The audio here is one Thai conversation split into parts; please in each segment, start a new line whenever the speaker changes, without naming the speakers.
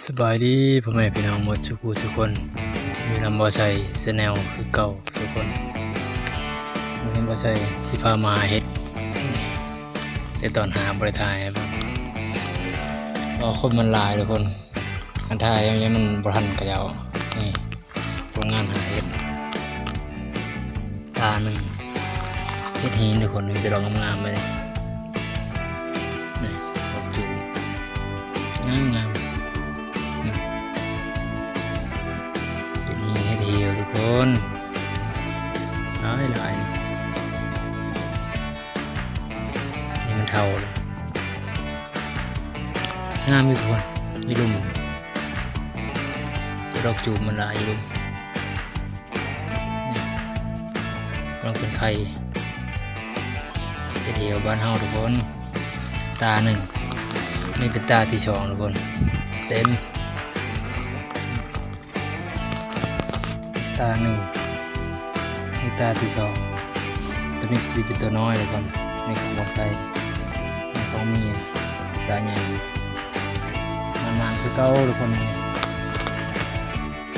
สบายดีพ่อแม่พี่น้องหมดทุกคนมีนำบอใส่เสแนลคือเก่าทุกคนมีบอใส่สิพามาเฮ็ดแต่ตอนหาบริทายครับคนมันหลายทุกคนอันทายยังมันบรันกระเยานี่ผลงานหาเฮ็ดตาหนึ่งเฮ็ดหินทุกคนมีแต่ดอกงามๆไปเลยนี่ดอกจูงามเดียวทุกคนหลายนี่มันเท่าเลยงามทุกคนมีลุ่มแต่ดอกจูบมันลายลุ่มลองเป็นไข่เดียวบ้านเฮาทุกคนตาหนึ่งนี่เป็นตาที่สองทุกคนเต็มตาหนึ่งนี่ตาที่สองตัวนี้จะเป็นตัวน้อยเลยก่อนนี่ของบอสไซนี่ของเมียตาใหญ่นานๆคือเก้าทุกคน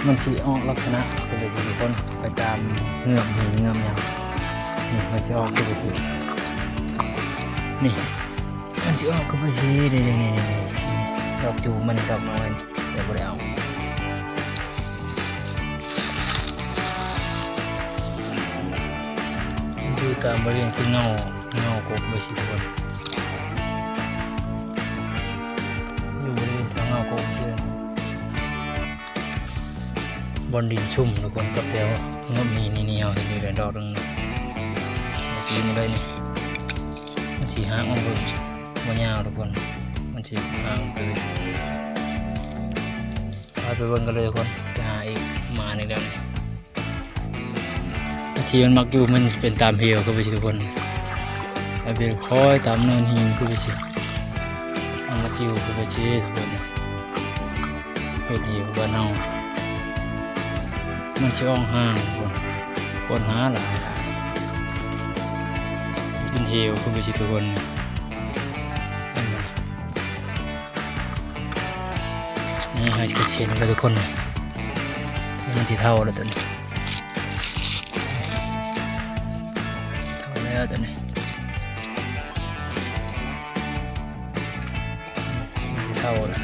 มันสีออกลักษณะเป็นแบบนี้ทุกคนไปตามเงือบหินเงือบยังนี่มันสีออกเป็นแบบนี้นี่มันสีออกก็เป็นสีนี่ดอกจูมันดอกน้อยเดี๋ยวบ่ได้เอาดูตามบริเวณคือเงากบไปสิทุกคนอยู่บริเวณเงากบเชื่อบนดินชุ่มทุกคนกับแถวงบมีนี่เอาที่นี่เป็นดอกนึงสีมันเลยนี่มันสีหางมันเลยมันยาวทุกคนมันสีหางไปเลยไปเบิ่งกันเลยทุกคนไปหาอีกมาในเรื่องนี้ที่มันมักอยู่มันเป็นตามเหวก็ไปสิทุกคนไอเบลคอยตามเนินหินก็ไปสิมันมักอยู่ก็ไปสิทุกคนเป็นเหวบ้านเฮามันชื่ออ่องห้างคนหาหลายเป็นเหวก็ไปสิทุกคนนี่ให้กระเชนกันทุกคนมันจะเท่าแล้วตัวนี้ตัวนี้เท่าเลย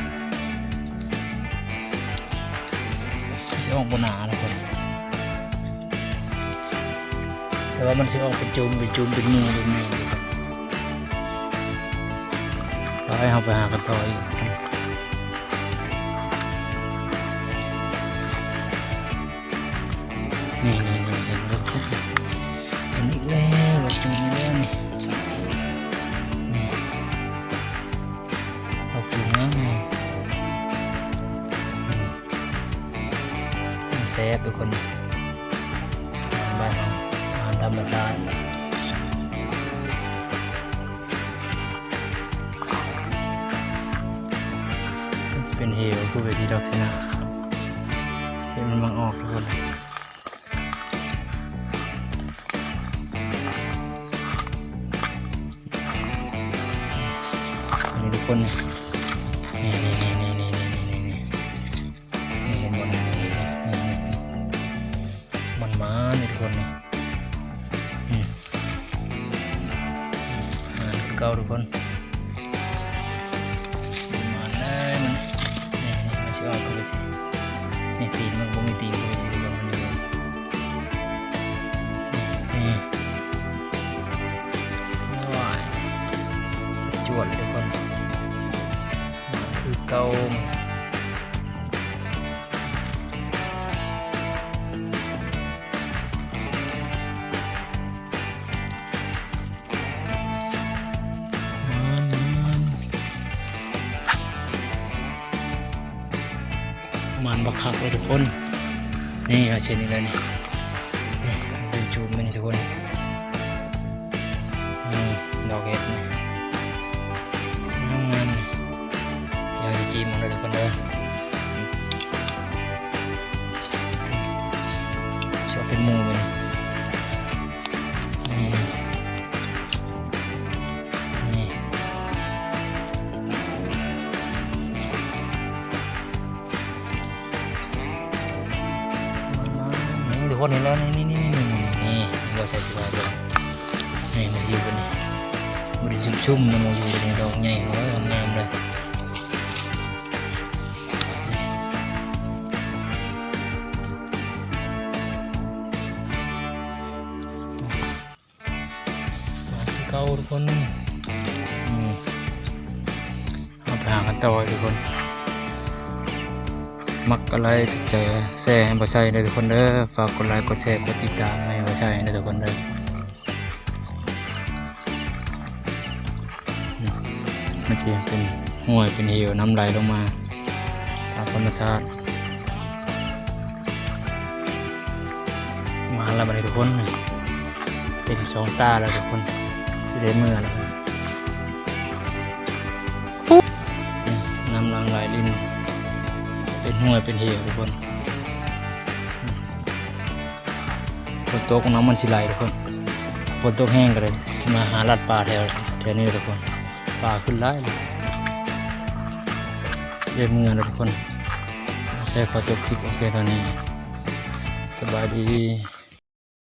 จะออกบนหนาทุกคนแต่ว่ามันจะออกเป็นจุ่มเป็นมือก็ให้เราไปหากันต่ออีกนี่เห็นแล้วเห็นอีกแล้วรถจูงนี่แล้วนี่เอาจูงนะมันแซ่บทุกคนบ้านเราอาหารธรรมชาติมันจะเป็นเหวผู้ไปที่ดอกชนะเห็นมันมังออกทุกคนคนนี่เห็นบนมันมานี่ทุกคนนี่เก้าทุกคนมาเลยมันนี่มันจะออกก็ไปสินี่ตีนมันบ่มีตีนก็ไปสิทุกคนนี่ว้ายจวดทุกคนคือเก่ามันบักคักเลยทุกคนนี่อาเช่นนี้เลยนี่ดูจูบมันทุกคนดอกเห็ดนี่งามอยากจะจิ้มมันเลยทุกคนเลยชอบเป็นมูมันนี่ กคนเห็นแล้วนี่เราใส่สบายเลยนี่มันอยู่กันนี่บริชุ่มๆนะมันอยู่ในดอกใหญ่หัวงามเลยเก่าทุกคนเอาไปหากันต่อทุกคนมักอะไรติดใจแชร์ให้บ่ใช่เลยทุกคนเด้อฝากกดไลค์กดแชร์กดติดตามให้บ่ใช่เลยทุกคนเด้อมันจะเป็นห้วยเป็นเหวน้ำไหลลงมาตามธรรมชาติมาแล้วมาเลยทุกคนเป็นสองตาแล้วทุกคนสิได้เมื่อแล้วน้ำลังไหลรินเป็นห้วยเป็นเหวทุกคนฝนตกน้ำมันสิไหลทุกคนฝนตกแห้งกันเลยมาหาลัดป่าแถวนี้ทุกคนป่าขึ้นไล่เลยเรียบเมื่อนะทุกคนใช้ขอจบคลิปโอเคตอนนี้สบายดี